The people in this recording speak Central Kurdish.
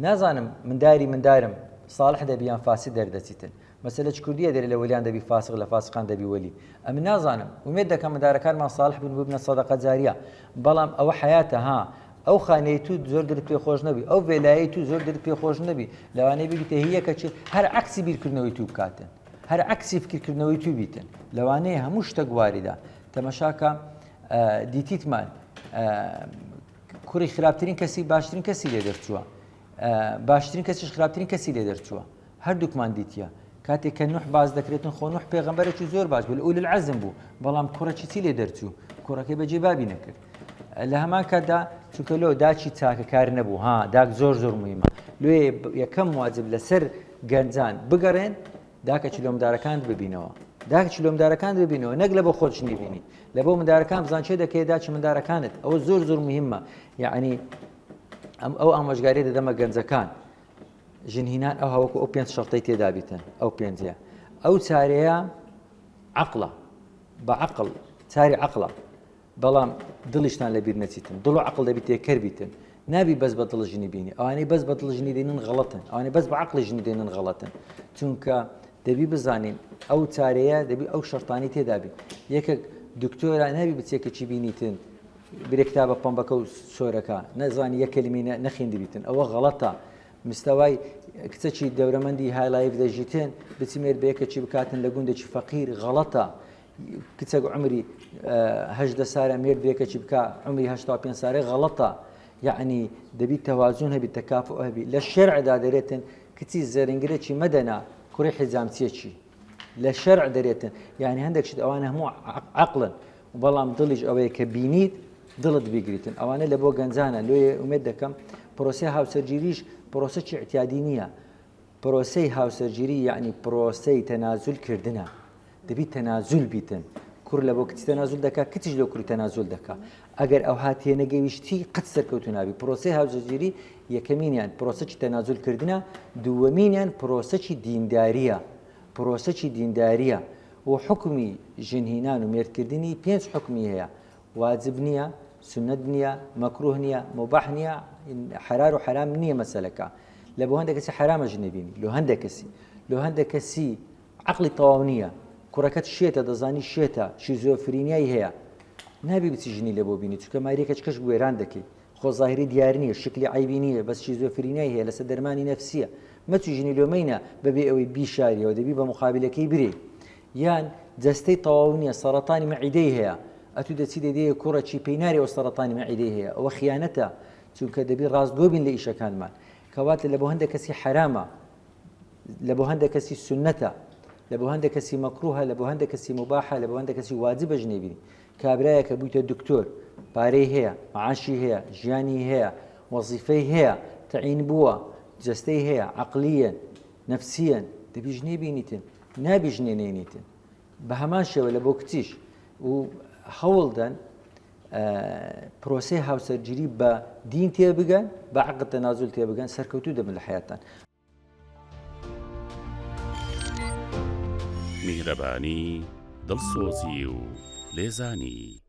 نازانم من دارم صالح دەبیان فاسد دەردەچیتن مەسەلە چ کوردیە دەرێ لە وەلیان دەبی فاسق لە فاسقان دەبی وەلی ئەم نازانم ومێد دەکەم مندارەکانمان صالح بن ببنە سەدەقە جاریە بەڵام ئەوە حیاتە ها ئەو خانەی تو زۆر دلت پێ خۆش نەبی ئەو وێلایی تو زۆر دلت پێ خۆش نەبی لەوانەیە بگیتە هیەکە چ هەر عەکسی بیرکردنەوەی تو بکاتن هەر عەکسی فکرکردنەوەی تو بیتن لەوانەیە هەموو شتە گواریدا تەماشاکە دیتیتمان کوڕی خراپترین کەسی باشترین کەسی لێ دەرچووە باشترین کەسیش خراپترین کەسی لێ دەرچووە هەردووکمان دیتیە کاتێک کە نوح باز دەکرێتن خۆ نوح پێغەمبەرێکی زۆر باش بوو لە ئولی العەزم بوو بەڵام کوڕەکی چی لێ دەرچوو کوڕەکەی بەجێ بابی نەکرد لە هەمان کاتدا چونکە لۆ داچی چاکە کار نەبوو ها داک زۆر مهمە لێ یەکەم واجب لەسەر گەنجان بگەڕێن داکە چلۆمدارەکان ببینەوە داکە چلۆمدارەکان ببینەوە نەک لە بۆ خۆت نبینی لە بۆ مندارەکان بزان چێ دەکەی داچ مندارەکانت ئەوە زۆر مهمە یعنی ئەو ئامۆژگاری دەدەمە گەنجەکان ژنهینان ئەو هەوەکو ئەو پێنج شەرتەی تێدا بیتن ئەو پێنجەیە ئەو چارەیە عەقڵە بە عەقڵ چاری عەقڵە بەڵام دڵیشتان لەبیر نەچیتن دڵ و عەقڵ دەبی تێکەر بیتن نابی بەس بە دڵ ژنی بینی ئەوانەی بەس بە دڵ ژنی دێنن غەڵەتن ئەوانەی بەس بە عەقڵی ژنی دێنن غەڵەتن چونکە دەبی بزانین ئەو چارەیە دەبی ئەو شەرتانی تێدا بی یەکێک دکتۆرە نابی بچێکەکی بینیتن برێ کتابە پەمبەکە و سۆرەکە نەزانی یەک کەلیمەی نەخوێندی بیتن ئەوە غەڵەتە مستەوای کچەکی دەورەمەندی هایلایف دەژیتن بچمێر بەیەکەکی بکاتن لە گوندێکی فەقیر غەڵەتە کچێک عمری 18 سارە مێرد بێکەکی بکە عمری 85 سارە غەڵەتە یعنی دەبی تەوازون هەبی تەکافؤ هەبی لە شەرعدا دەرێتن کچی زەرنگرێکی مەدەنا کوڕی حیجامچیەکی لە شەرع دەرێتن یعنی هەندێک شت ئەوانە هەموو عەقڵن بەڵام دڵیش ئەوەیە کە بینیت دڵت بیگریتن ئەوانە لە بۆ گەنجانە لێ ئومێد دەکەم پرۆسەی هاوسەرگیریش پرۆسەی اعتیادی نییە پرۆسەی هاوسەرگیری یعنی پرۆسەی تەنازول کردنە دەبی تەنازول بیتن کوڕ لە بۆ کچی تەنازول دەکات کچیش لە کوڕی تەنازول دەکات ئەگەر ئەو هاتیە نەگەیشتی قەت سەرکەوتو نابی پرۆسەی هاوسەرگیری یەکەمینیان پرۆسەی تەنازول کردنە دووەمینیان پرۆسەی دینداریە پرۆسەی دینداریە و حکمی ژنهینان و مێردکردنی 5 حکمی هەیە واجب نییە سنت نییە مەکروه نییە مباح نییە حلال و حرام نییە مەسەلەکە لە بۆ هەندێک کەسی حرامە ژن نبینی لە هەندێک کەسی عەقڵی تەواو نییە کوڕەکەت شێتە دەزانی شێتە شیزۆفرینیای هەیە نابی بچی ژنی لە بۆ بینی چونکە ماریەکە کەش گوێران دەکەی خۆ زاهری دیار نییە شکلی عیبی نییە بەس شیزۆفرینیای هەیە لەسەر دەرمانی نەفسیە مەچوی ژنی لۆمەینە بەبێ ئەوەی بیشاریەوە دەبی بە مقابلەکەی برێ یان جەستەی تەواو نییە سەرەتانی مەعیدەی هەیە ئەتو دەچی دەدەیە کوڕەکی پێی ناری ئەو سەرەتانی مەعیدەی هەیە ئەوە خیانەتە چونکە دەبی ڕاستگۆ بین لە ئیشەکانمان کەواتە لە بۆ هەندێک کەسی حرامە لە بۆ هەندێک کەسی سنەتە لە بۆ هەندێک کەسی مەکروهە لە بۆ هەندێک کەسی مباحە لە بۆ هەندێک کەسی واجبە ژنێ بینی کابرایە کە بوویتە دکتۆر پارەی هەیە معاشی هەیە ژیانی هەیە وەزیفەی هەیە تەعین بووە جەستەی هەیە عەقلیەن نەفسیەن دەبی ژنێ بینیتن نابی ژنێ نێنیتن بە هەمان شێوە لە بۆ کچیش و هەوڵدەن پرۆسەی هاوسەرگیری بە دین تێبگەن بە عەقڵ تەنازول تێبگەن سەرکەوتوو دەبن لە حیاتان میهرەبانی دڵسۆزی و لێزانی